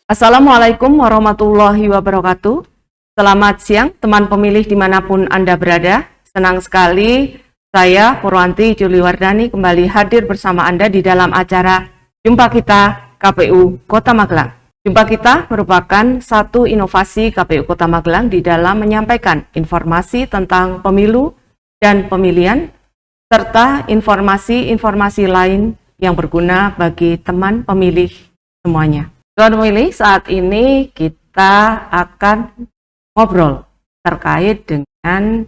Assalamualaikum warahmatullahi wabarakatuh. Selamat siang teman pemilih dimanapun Anda berada. Senang sekali saya Purwanti Juliwardani kembali hadir bersama Anda di dalam acara Jumpa Kita KPU Kota Magelang. Jumpa Kita merupakan satu inovasi KPU Kota Magelang di dalam menyampaikan informasi tentang pemilu dan pemilihan serta informasi-informasi lain yang berguna bagi teman pemilih semuanya. Teman pemilih, saat ini kita akan ngobrol terkait dengan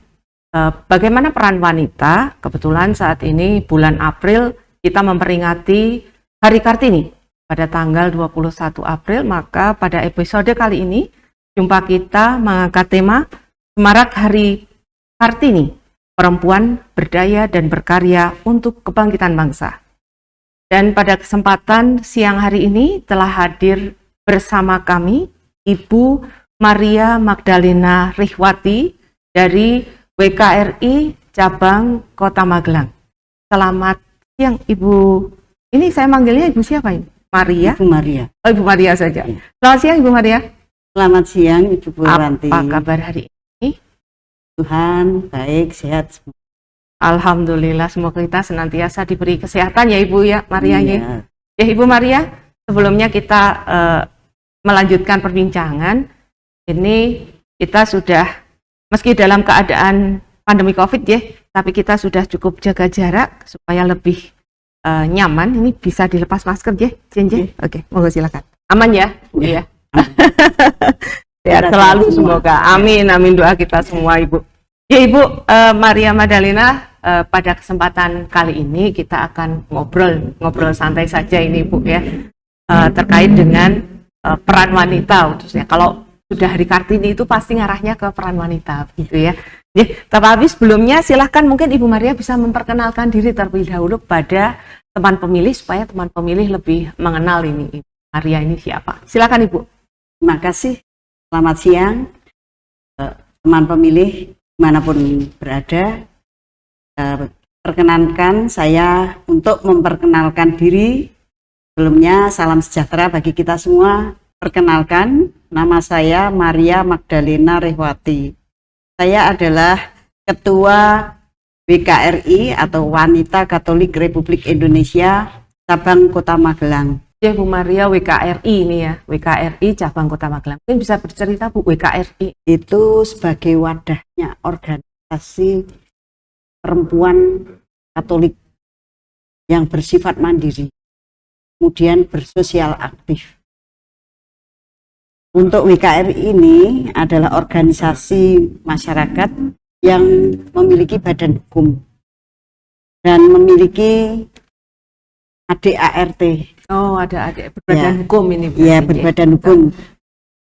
bagaimana peran wanita. Kebetulan saat ini bulan April kita memperingati Hari Kartini pada tanggal 21 April, maka pada episode kali ini Jumpa Kita mengangkat tema Semarak Hari Kartini, Perempuan Berdaya dan Berkarya untuk Kebangkitan Bangsa. Dan pada kesempatan siang hari ini telah hadir bersama kami Ibu Maria Magdalena Rihwati dari WKRI Cabang Kota Magelang. Selamat siang Ibu. Ini saya manggilnya Ibu siapa ini? Maria? Ibu Maria. Oh, Ibu Maria saja. Selamat siang Ibu Maria. Selamat siang Ibu Purwanti. Apa kabar hari ini? Tuhan baik, sehat semua. Alhamdulillah, semoga kita senantiasa diberi kesehatan ya Ibu ya Maria. Iya. Ya Ibu Maria, sebelumnya kita melanjutkan perbincangan. Ini kita sudah, meski dalam keadaan pandemi COVID ya, tapi kita sudah cukup jaga jarak supaya lebih nyaman. Ini bisa dilepas masker ya, Jenje? Oke, monggo silakan. Aman ya? Iya. Sehat selalu semoga. Amin, amin, doa kita semua Ibu. Ya Ibu Maria Magdalena, pada kesempatan kali ini kita akan ngobrol santai saja ini Ibu ya, terkait dengan peran wanita khususnya. Kalau sudah Hari Kartini itu pasti ngarahnya ke peran wanita gitu ya. Tapi sebelumnya silahkan mungkin Ibu Maria bisa memperkenalkan diri terlebih dahulu pada teman pemilih supaya teman pemilih lebih mengenal ini Ibu Maria ini siapa. Silakan Ibu. Terima kasih. Selamat siang teman pemilih dimanapun berada. Perkenankan saya untuk memperkenalkan diri. Sebelumnya salam sejahtera bagi kita semua. Perkenalkan, nama saya Maria Magdalena Rihwati. Saya adalah Ketua WKRI atau Wanita Katolik Republik Indonesia Cabang Kota Magelang. Ya Bu Maria, WKRI ini ya, WKRI Cabang Kota Magelang. Mungkin bisa bercerita Bu, WKRI itu sebagai wadahnya organisasi perempuan Katolik yang bersifat mandiri, kemudian bersosial aktif. Untuk WKRI ini adalah organisasi masyarakat yang memiliki badan hukum dan memiliki ADART. Oh, ada berbadan hukum ini. Ya, berbadan hukum.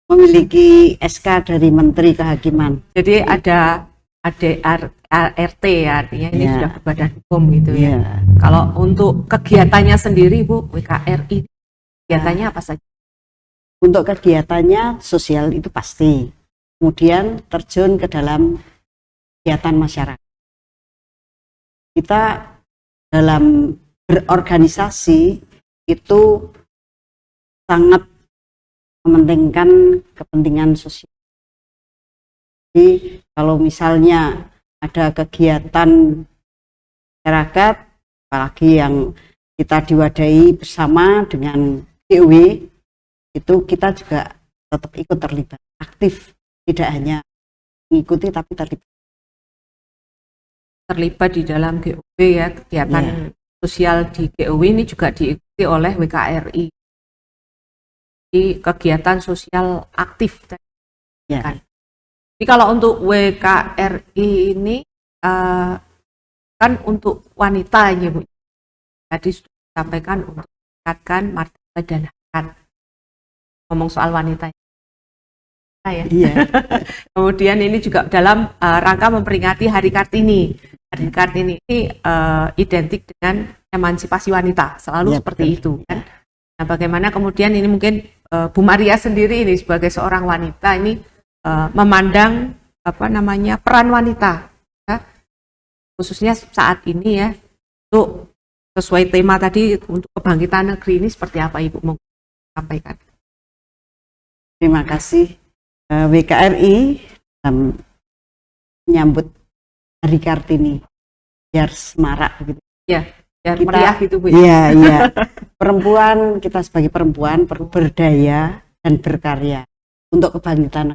Memiliki SK dari Menteri Kehakiman. Jadi ada ADART ya, artinya ini sudah berbadan hukum gitu ya. Kalau untuk kegiatannya sendiri Bu, WKRI kegiatannya apa saja? Untuk kegiatannya sosial itu pasti. Kemudian terjun ke dalam kegiatan masyarakat. Kita dalam berorganisasi itu sangat mementingkan kepentingan sosial. Jadi kalau misalnya ada kegiatan masyarakat, apalagi yang kita diwadahi bersama dengan GOW, itu kita juga tetap ikut terlibat, aktif, tidak hanya mengikuti tapi terlibat di dalam GOW ya, kegiatan sosial di GOW ini juga diikuti oleh WKRI. Di kegiatan sosial aktif kan. Jadi kalau untuk WKRI ini kan untuk wanita ya Bu. Tadi sudah disampaikan untuk meningkatkan martabat dan harkat. Ngomong soal wanita ya. Iya. Kemudian ini juga dalam rangka memperingati Hari Kartini. Hari Kartini ini identik dengan emansipasi wanita, selalu seperti itu kan. Nah, bagaimana kemudian ini mungkin Bu Maria sendiri ini sebagai seorang wanita ini memandang peran wanita ya, khususnya saat ini ya, untuk sesuai tema tadi untuk kebangkitan negeri ini seperti apa Ibu mau sampaikan? Terima kasih WKRI dalam menyambut Hari Kartini biar semarak begitu. Ya, biar Kita- meriah gitu Bu. Iya, iya. Perempuan, kita sebagai perempuan perlu berdaya dan berkarya untuk kebangkitan.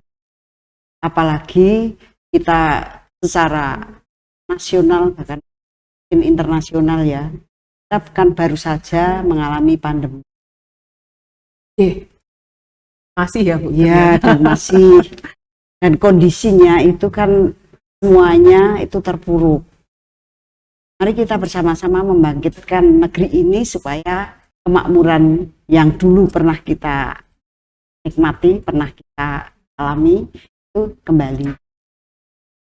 Apalagi kita secara nasional bahkan internasional ya, kita kan baru saja mengalami pandemi. Masih ya Bu. Ya, dan masih dan kondisinya itu kan semuanya itu terpuruk. Mari kita bersama-sama membangkitkan negeri ini supaya kemakmuran yang dulu pernah kita nikmati, pernah kita alami itu kembali.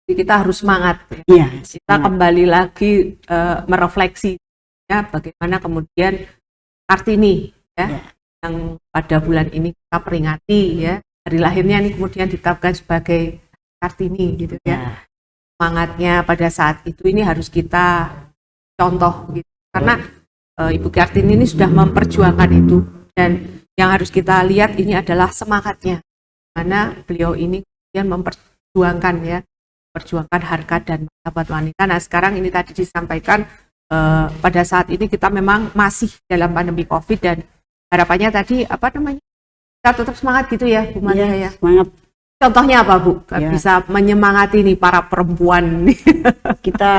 Jadi kita harus semangat. Iya, Kita kembali lagi merefleksi ya bagaimana kemudian Kartini ya, Ya. yang pada bulan ini kita peringati ya, hari lahirnya ini kemudian ditetapkan sebagai Kartini gitu ya. Ya. Semangatnya pada saat itu ini harus kita contoh gitu. Karena Ibu Kartini ini sudah memperjuangkan itu, dan yang harus kita lihat ini adalah semangatnya, karena beliau ini kemudian memperjuangkan ya, perjuangkan harkat dan martabat wanita. Nah sekarang ini tadi disampaikan pada saat ini kita memang masih dalam pandemi COVID, dan harapannya tadi apa namanya, kita tetap semangat gitu ya Bu Maria ya. Semangat. Contohnya apa Bu? Ya. Bisa menyemangati nih para perempuan. Kita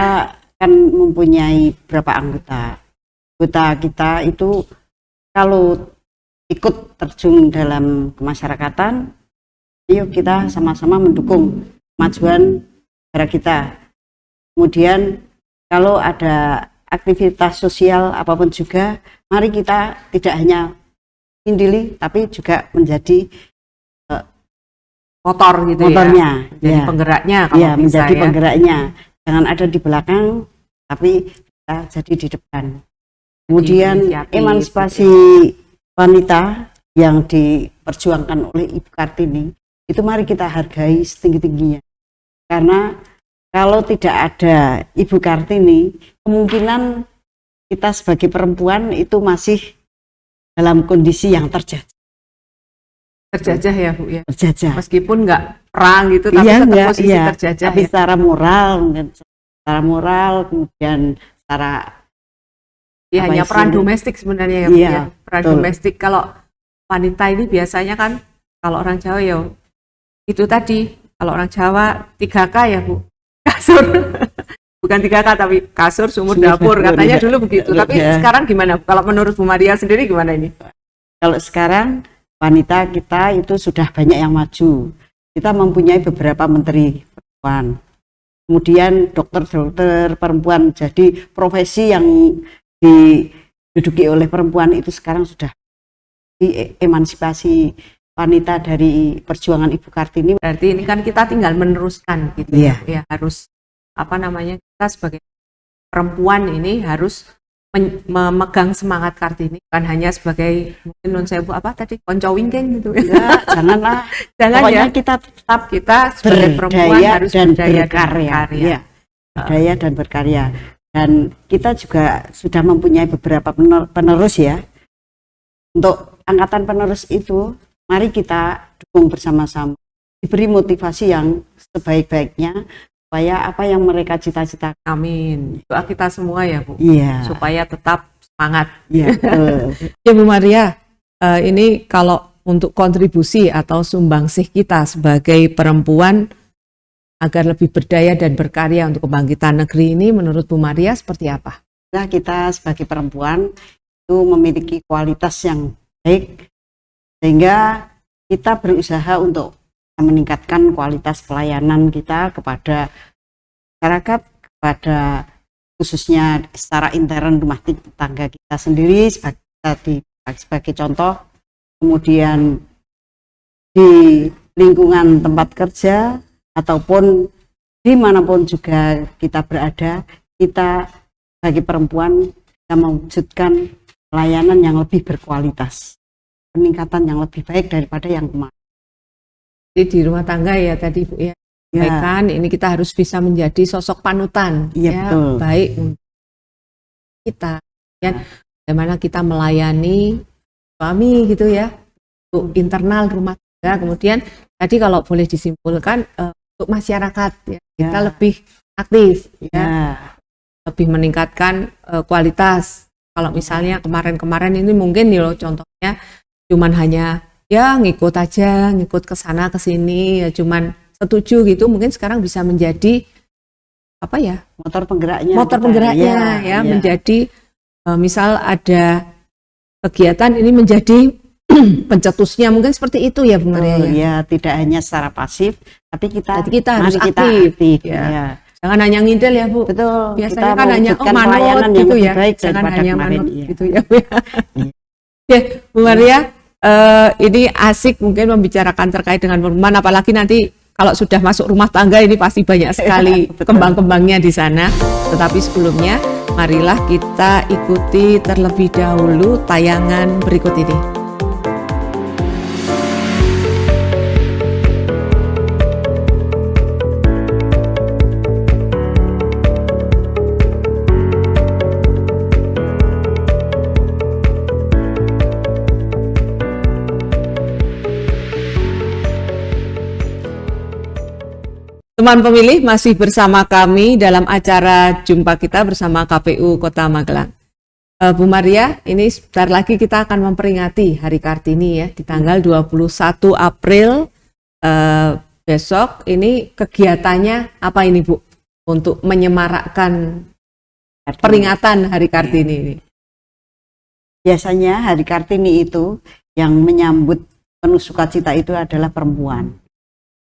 kan mempunyai berapa anggota. Anggota kita itu kalau ikut terjun dalam kemasyarakatan, yuk kita sama-sama mendukung kemajuan negara kita. Kemudian kalau ada aktivitas sosial apapun juga, mari kita tidak hanya indili tapi juga menjadi Motor gitu motornya, ya. Jadi ya. penggeraknya kalau Ya, bisa menjadi ya. penggeraknya. Jangan ada di belakang, tapi kita jadi di depan. Kemudian inisiatif, emansipasi wanita yang diperjuangkan oleh Ibu Kartini, itu mari kita hargai setinggi-tingginya. Karena kalau tidak ada Ibu Kartini, kemungkinan kita sebagai perempuan itu masih dalam kondisi yang terjajah. Terjajah ya Bu ya. Terjajah. Meskipun nggak perang gitu, tapi Iya, tetap enggak, posisi iya. terjajah Tapi ya. secara moral, kemudian secara Ya, apa hanya peran istilahnya? domestik sebenarnya ya Bu Iya, ya. Peran betul. domestik, kalau wanita ini biasanya kan, kalau orang Jawa ya itu tadi, kalau orang Jawa 3K ya Bu. Kasur. Bukan 3K tapi kasur, sumur, Sumur, dapur. dapur, Katanya ya. dulu begitu. Tapi Ya. sekarang gimana? Kalau menurut Bu Maria sendiri gimana ini? Kalau sekarang wanita kita itu sudah banyak yang maju. Kita mempunyai beberapa menteri perempuan. Kemudian dokter-dokter perempuan. Jadi profesi yang diduduki oleh perempuan itu sekarang sudah emansipasi wanita dari perjuangan Ibu Kartini. Berarti ini kan kita tinggal meneruskan gitu Iya. ya. Harus apa namanya, kita sebagai perempuan ini harus memegang semangat Kartini, bukan hanya sebagai mungkin non sewu apa tadi konco wingking gitu ya. Enggak, janganlah. Jangan Pokoknya ya, kita tetap kita sebagai perempuan berdaya harus dan berdaya berkarya. dan berkarya. Ya, berdaya dan berkarya. Dan kita juga sudah mempunyai beberapa penerus ya. Untuk angkatan penerus itu, mari kita dukung bersama-sama. Diberi motivasi yang sebaik-baiknya supaya apa yang mereka cita-citakan. Amin. Doa kita semua ya Bu, Iya. supaya tetap semangat. Iya, betul. Ya Bu Maria, ini kalau untuk kontribusi atau sumbangsih kita sebagai perempuan agar lebih berdaya dan berkarya untuk kebangkitan negeri ini, menurut Bu Maria seperti apa? Nah, kita sebagai perempuan itu memiliki kualitas yang baik sehingga kita berusaha untuk meningkatkan kualitas pelayanan kita kepada masyarakat, kepada khususnya secara intern rumah tangga kita sendiri sebagai contoh, kemudian di lingkungan tempat kerja ataupun dimanapun juga kita berada, kita sebagai perempuan bisa mewujudkan pelayanan yang lebih berkualitas, peningkatan yang lebih baik daripada yang kemarin. Jadi di rumah tangga ya tadi Bu ya, sampaikan ini kita harus bisa menjadi sosok panutan, Iya, ya, betul. baik untuk kita, ya, bagaimana kita melayani suami gitu ya, untuk internal rumah tangga Ya, kemudian tadi kalau boleh disimpulkan untuk masyarakat ya, kita lebih aktif ya, lebih meningkatkan kualitas. Kalau misalnya kemarin-kemarin ini mungkin nih loh contohnya cuman hanya ya ngikut aja, ngikut ke sana ke sini ya cuman setuju gitu, mungkin sekarang bisa menjadi apa ya? Motor penggeraknya. Motor penggeraknya ya, menjadi misal ada kegiatan ini menjadi pencetusnya, mungkin seperti itu ya Bu Maria ya. Ya, tidak hanya secara pasif, tapi kita harus aktif ya. Jangan hanya ngidel ya Bu. Betul. Biasanya kan hanya manut gitu ya. Jangan hanya manut gitu ya. Oke, Bu Maria, ini asik mungkin membicarakan terkait dengan perumahan, apalagi nanti kalau sudah masuk rumah tangga ini pasti banyak sekali kembang-kembangnya di sana. Tetapi sebelumnya, marilah kita ikuti terlebih dahulu tayangan berikut ini. Teman pemilih masih bersama kami dalam acara jumpa kita bersama KPU Kota Magelang. Bu Maria, ini sebentar lagi kita akan memperingati Hari Kartini ya di tanggal 21 April besok. Ini kegiatannya apa ini Bu untuk menyemarakkan peringatan Hari Kartini ini? Biasanya Hari Kartini itu yang menyambut penuh sukacita itu adalah perempuan.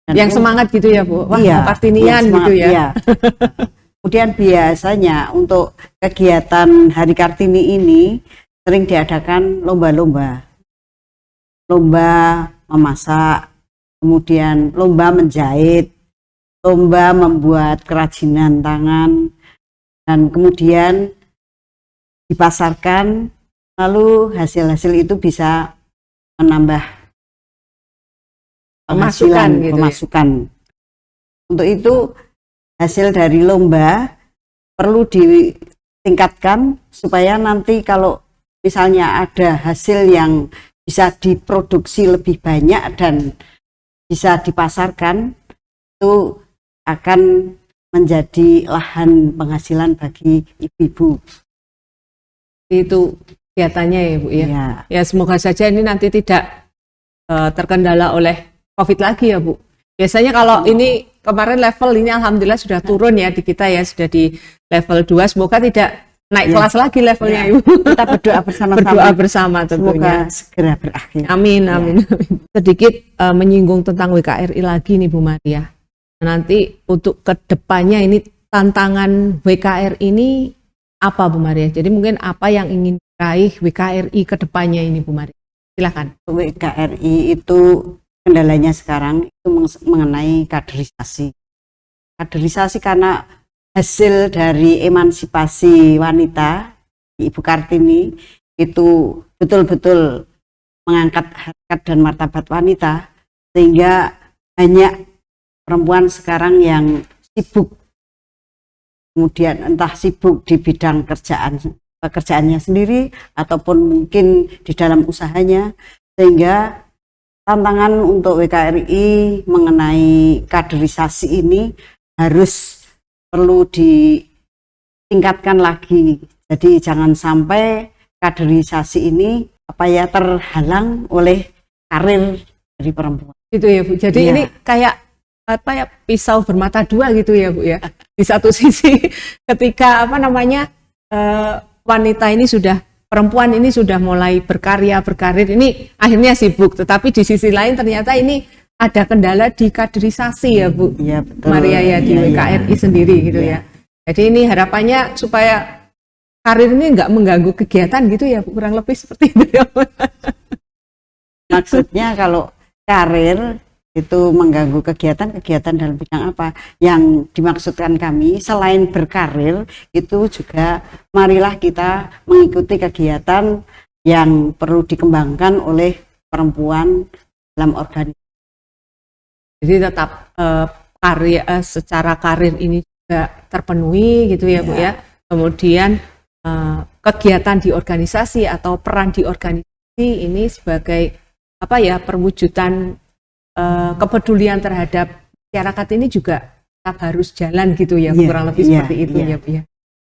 Dan yang semangat gitu ya Bu, wah iya, Kartinian gitu ya. Iya. Kemudian biasanya untuk kegiatan Hari Kartini ini sering diadakan lomba-lomba, lomba memasak, kemudian lomba menjahit, lomba membuat kerajinan tangan, dan kemudian dipasarkan, lalu hasil-hasil itu bisa menambah penghasilan, pemasukan. Ya? Untuk itu hasil dari lomba perlu ditingkatkan supaya nanti kalau misalnya ada hasil yang bisa diproduksi lebih banyak dan bisa dipasarkan, itu akan menjadi lahan penghasilan bagi ibu-ibu. Itu kegiatannya ya Bu ya. Ya semoga saja ini nanti tidak terkendala oleh COVID lagi ya Bu. Biasanya kalau ini kemarin level ini alhamdulillah sudah turun ya di kita ya, sudah di level 2, semoga tidak naik kelas lagi levelnya Ibu. Kita berdoa bersama-sama. Berdoa bersama tentunya. Semoga segera berakhir. Amin, amin. Sedikit menyinggung tentang WKRI lagi nih Bu Maria. Nanti untuk kedepannya ini tantangan WKRI ini apa Bu Maria? Jadi mungkin apa yang ingin diraih WKRI kedepannya ini Bu Maria? Silakan. WKRI itu kendalanya sekarang itu mengenai kaderisasi. Kaderisasi karena hasil dari emansipasi wanita Ibu Kartini itu betul-betul mengangkat harkat dan martabat wanita, sehingga banyak perempuan sekarang yang sibuk, kemudian entah sibuk di bidang pekerjaannya sendiri ataupun mungkin di dalam usahanya, sehingga tantangan untuk WKRI mengenai kaderisasi ini harus perlu ditingkatkan lagi. Jadi jangan sampai kaderisasi ini terhalang oleh karir dari perempuan. Gitu ya Bu. Jadi ini kayak pisau bermata dua gitu ya Bu ya. Di satu sisi ketika wanita ini perempuan ini sudah mulai berkarir ini akhirnya sibuk, tetapi di sisi lain ternyata ini ada kendala di kaderisasi ya Bu Maria ya di WKRI sendiri gitu ya. Jadi ini harapannya supaya karir ini nggak mengganggu kegiatan gitu ya Bu, kurang lebih seperti itu ya. Maksudnya kalau karir itu mengganggu kegiatan dalam bidang apa? Yang dimaksudkan kami selain berkarir itu juga marilah kita mengikuti kegiatan yang perlu dikembangkan oleh perempuan dalam organisasi. Jadi tetap secara karir ini juga terpenuhi gitu ya Bu ya. Kemudian kegiatan di organisasi atau peran di organisasi ini sebagai perwujudan kepedulian terhadap masyarakat ini juga tetap harus jalan gitu ya, Iya, kurang lebih iya, seperti itu iya. ya Bu ya.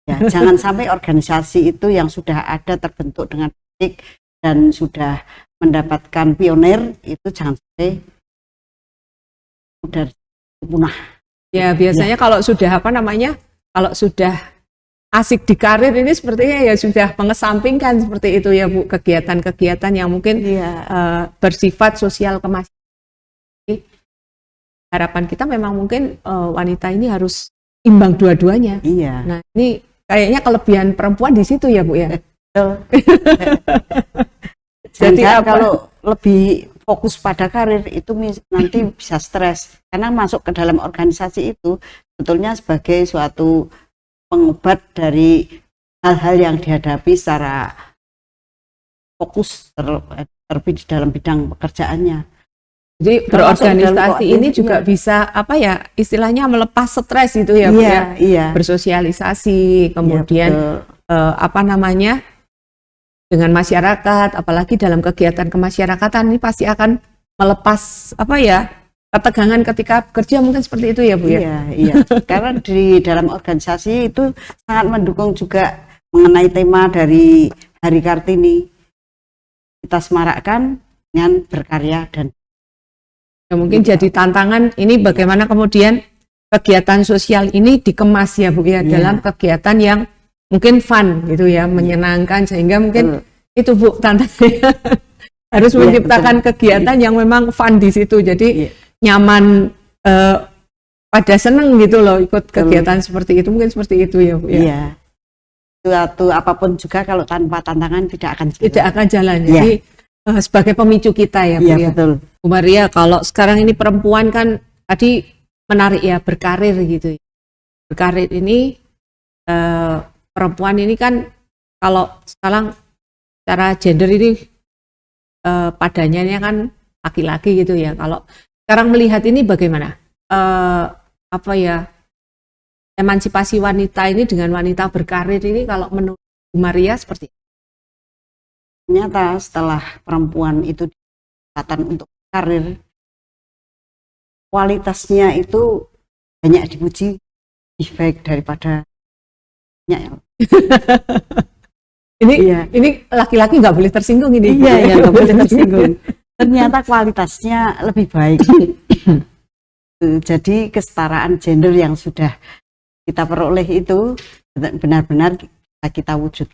Ya, jangan sampai organisasi itu yang sudah ada terbentuk dengan baik dan sudah mendapatkan pionir itu jangan sampai sudah punah. Ya biasanya kalau sudah kalau sudah asik di karir ini sepertinya ya sudah mengesampingkan seperti itu ya Bu, kegiatan-kegiatan yang mungkin bersifat sosial kemasyarakat. Harapan kita memang mungkin wanita ini harus imbang dua-duanya. Iya. Nah ini kayaknya kelebihan perempuan di situ ya Bu ya. Jadi kalau lebih fokus pada karir itu nanti bisa stres karena masuk ke dalam organisasi itu sebetulnya sebagai suatu pengobat dari hal-hal yang dihadapi secara fokus terlebih di dalam bidang pekerjaannya. Jadi berorganisasi ini juga bisa istilahnya melepas stres itu ya Bu ya. Iya. Bersosialisasi, kemudian dengan masyarakat, apalagi dalam kegiatan kemasyarakatan ini pasti akan melepas ketegangan ketika bekerja mungkin seperti itu ya Bu ya. Iya. Karena di dalam organisasi itu sangat mendukung juga mengenai tema dari Hari Kartini. Kita semarakkan dengan berkarya dan ya, mungkin jadi tantangan ini bagaimana kemudian kegiatan sosial ini dikemas ya Bu ya dalam kegiatan yang mungkin fun gitu ya, menyenangkan sehingga mungkin itu Bu tantangannya harus menciptakan kegiatan yang memang fun di situ. Jadi nyaman pada seneng gitu loh ikut kegiatan seperti itu, mungkin seperti itu ya Bu ya. Iya. Suatu apapun juga kalau tanpa tantangan tidak akan jalan. Tidak akan jalan. Jadi sebagai pemicu kita ya Bu ya. Betul. Bu Maria, kalau sekarang ini perempuan kan tadi menarik ya berkarir gitu. Berkarir ini perempuan ini kan kalau sekarang secara gender ini padanya kan laki-laki gitu ya. Kalau sekarang melihat ini bagaimana? Emansipasi wanita ini dengan wanita berkarir ini kalau menurut Bu Maria seperti apa? Ternyata setelah perempuan itu kesempatan untuk karir, kualitasnya itu banyak dipuji, lebih baik daripada ini laki-laki nggak boleh tersinggung ini. Iya, nggak boleh tersinggung. Ternyata kualitasnya lebih baik. Jadi kesetaraan gender yang sudah kita peroleh itu benar-benar kita wujud.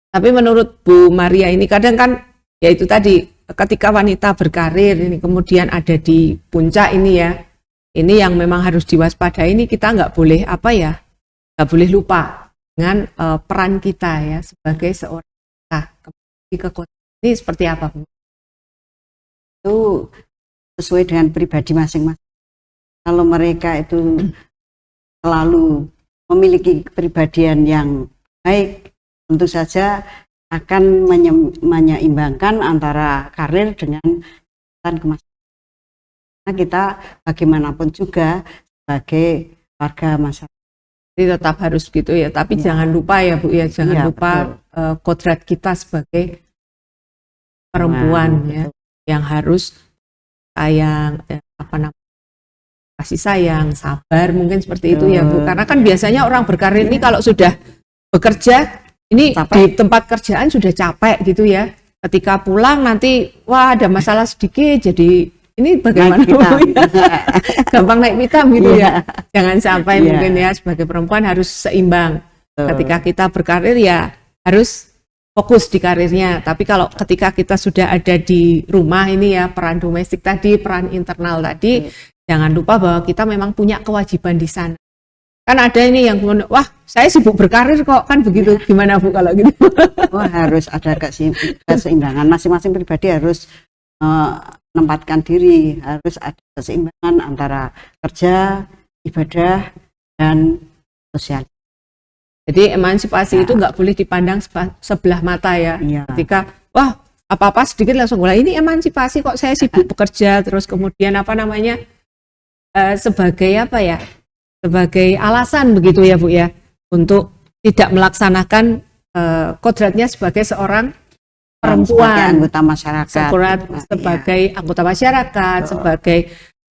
Tapi menurut Bu Maria ini kadang kan ya itu tadi ketika wanita berkarir ini kemudian ada di puncak ini ya, ini yang memang harus diwaspadai. Ini kita nggak boleh nggak boleh lupa dengan peran kita ya sebagai seorang ini seperti apa Bu? Itu sesuai dengan pribadi masing-masing. Kalau mereka itu selalu memiliki kepribadian yang baik, tentu saja akan menyeimbangkan antara karir dengan kemasyarakat. Nah, kita bagaimanapun juga sebagai warga masyarakat. Jadi tetap harus gitu ya, tapi jangan lupa ya Bu ya, jangan lupa kodrat kita sebagai perempuan yang harus sayang, kasih sayang, sabar, mungkin seperti itu ya Bu. Karena kan biasanya orang berkarir ini kalau sudah bekerja ini di tempat kerjaan sudah capek gitu ya. Ketika pulang nanti ada masalah sedikit jadi ini bagaimana Bu ya? Gampang naik pitam gitu ya. Jangan sampai mungkin ya sebagai perempuan harus seimbang. Ketika kita berkarir ya harus fokus di karirnya. Tapi kalau ketika kita sudah ada di rumah ini ya, peran domestik tadi, peran internal tadi, jangan lupa bahwa kita memang punya kewajiban di sana. Kan ada ini yang saya sibuk berkarir kok, kan begitu. Gimana Bu kalau gitu? Harus ada keseimbangan. Masing-masing pribadi harus menempatkan diri, harus ada keseimbangan antara kerja, ibadah, dan sosial. Jadi emansipasi itu nggak boleh dipandang sebelah mata ya. Ketika apa-apa sedikit langsung ini emansipasi kok saya sibuk bekerja, terus kemudian sebagai alasan begitu ya Bu ya untuk tidak melaksanakan kodratnya sebagai seorang perempuan, sebagai anggota masyarakat, sebagai anggota masyarakat, sebagai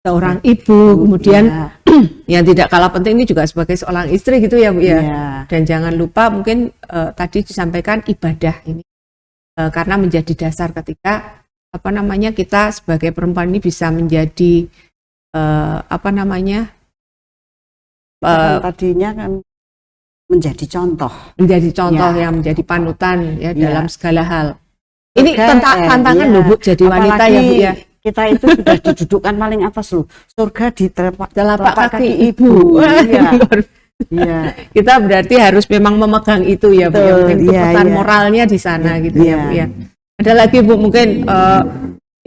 seorang ibu, kemudian yang tidak kalah penting ini juga sebagai seorang istri gitu ya Bu ya. Dan jangan lupa mungkin tadi disampaikan ibadah ini karena menjadi dasar ketika kita sebagai perempuan ini bisa menjadi tadinya kan menjadi contoh yang menjadi panutan ya dalam segala hal. Ini tantangan loh Bu jadi wanita ya Bu ya. Kita itu sudah didudukkan paling atas loh. Surga di telapak kaki ibu. Iya. Kita berarti harus memang memegang itu ya Bu. Itu pesan moralnya di sana gitu ya Bu ya. Ada lagi Bu mungkin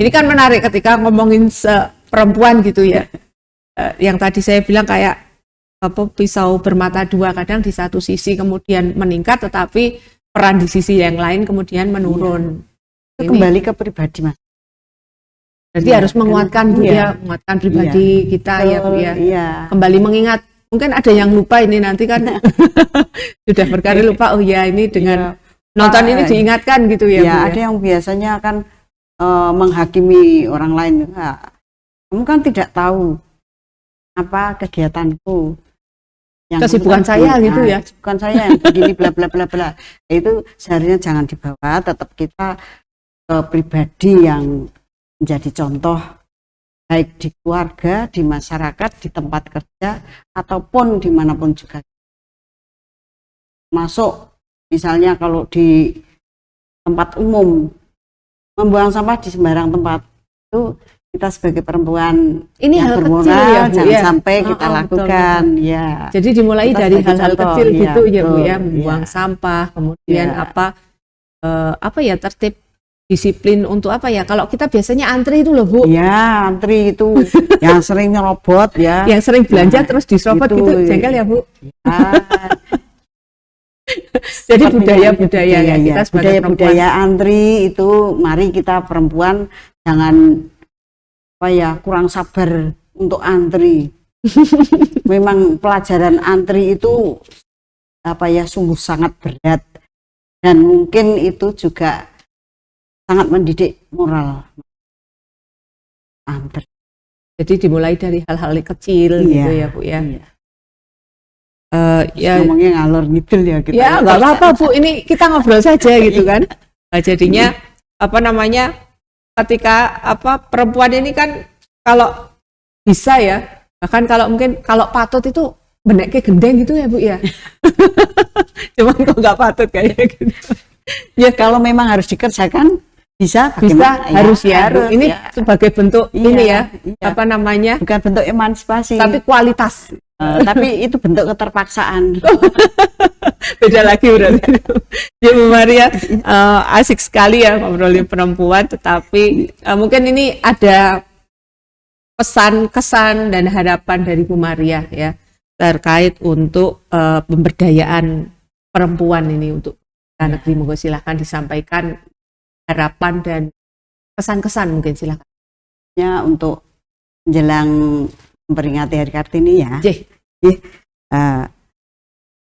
ini kan menarik ketika ngomongin perempuan gitu ya. Yang tadi saya bilang kayak pisau bermata dua, kadang di satu sisi kemudian meningkat tetapi peran di sisi yang lain kemudian menurun. Kembali ke pribadi Mas. Jadi harus menguatkan Bu ya, menguatkan pribadi kita ya Bu ya. Kembali mengingat, mungkin ada yang lupa ini nanti kan sudah berkali lupa, oh ya ini dengan nonton ini diingatkan gitu ya Bu ya. Ada yang biasanya kan menghakimi orang lain. Kamu kan tidak tahu apa kegiatanku. Kesibukan saya gitu ya. Kesibukan saya yang begini bla bla bla bla. Itu seharusnya jangan dibawa, tetap kita ke pribadi yang menjadi contoh baik di keluarga, di masyarakat, di tempat kerja, ataupun dimanapun juga. Masuk misalnya kalau di tempat umum, membuang sampah di sembarang tempat, itu kita sebagai perempuan ini yang hal bermoral, kecil ya Bu, jangan sampai kita lakukan. Betul. Ya. Jadi dimulai Kita dari hal-hal contoh, kecil gitu ya Bu betul, ya, membuang sampah, kemudian tertib disiplin untuk kalau kita biasanya antri itu loh Bu. Ya, antri itu yang sering nyerobot ya. Yang sering belanja terus diserobot gitu, jengkel ya Bu. Jadi budaya-budaya ya kita sebagai budaya antri itu, mari kita perempuan jangan kurang sabar untuk antri. Memang pelajaran antri itu sungguh sangat berat dan mungkin itu juga sangat mendidik moral. Antri. Jadi dimulai dari hal-hal kecil gitu ya Bu ya. Ngomongnya ngalor ngidul ya kita. Ya nggak apa-apa Bu, ini kita ngobrol saja gitu kan. Jadinya ketika perempuan ini kan kalau bisa ya, bahkan kalau patut itu beneknya gendeng gitu ya Bu ya. Cuman kok nggak patut kayak gitu. Ya kalau memang harus dikerjakan bisa harus ya. Ini sebagai bentuk bukan bentuk emansipasi tapi kualitas. Tapi itu bentuk keterpaksaan. Beda lagi berarti. Ya Bu Maria, asik sekali ya ngobrolin perempuan, tetapi mungkin ini ada pesan, kesan dan harapan dari Bu Maria ya terkait untuk pemberdayaan perempuan ini untuk negeri. Monggo silahkan disampaikan harapan dan kesan-kesan mungkin silakan. Ya, untuk menjelang memperingati Hari Kartini ya.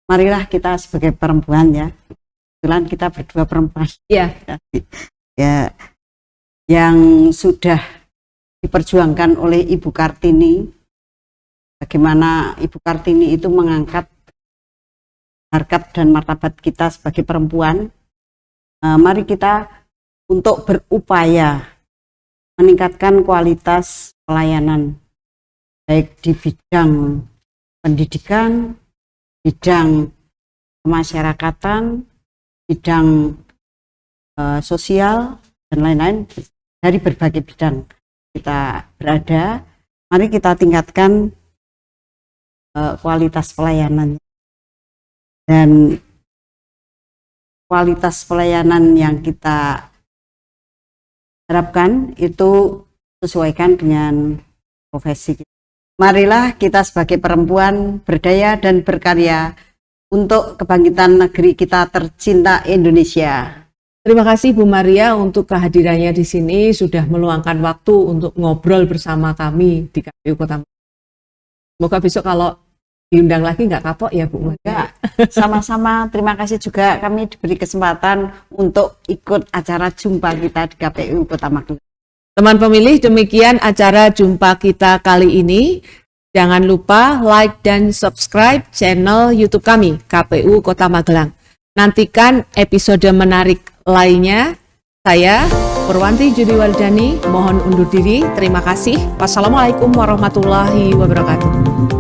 Marilah kita sebagai perempuan ya. Kebetulan kita berdua perempuan. Iya. Ya, yang sudah diperjuangkan oleh Ibu Kartini. Bagaimana Ibu Kartini itu mengangkat harkat dan martabat kita sebagai perempuan. Mari kita untuk berupaya meningkatkan kualitas pelayanan baik di bidang pendidikan, bidang kemasyarakatan, bidang sosial dan lain-lain. Dari berbagai bidang kita berada, mari kita tingkatkan kualitas pelayanan. Dan kualitas pelayanan yang kita harapkan itu sesuaikan dengan profesi kita. Marilah kita sebagai perempuan berdaya dan berkarya untuk kebangkitan negeri kita tercinta Indonesia. Terima kasih Bu Maria untuk kehadirannya di sini, sudah meluangkan waktu untuk ngobrol bersama kami di KPU Kota. Semoga besok kalau Diundang lagi nggak kapok ya Bu? Enggak, sama-sama terima kasih juga kami diberi kesempatan untuk ikut acara jumpa kita di KPU Kota Magelang. Teman pemilih, demikian acara jumpa kita kali ini. Jangan lupa like dan subscribe channel YouTube kami, KPU Kota Magelang. Nantikan episode menarik lainnya. Saya, Purwanti Juliwardani, mohon undur diri. Terima kasih. Wassalamualaikum warahmatullahi wabarakatuh.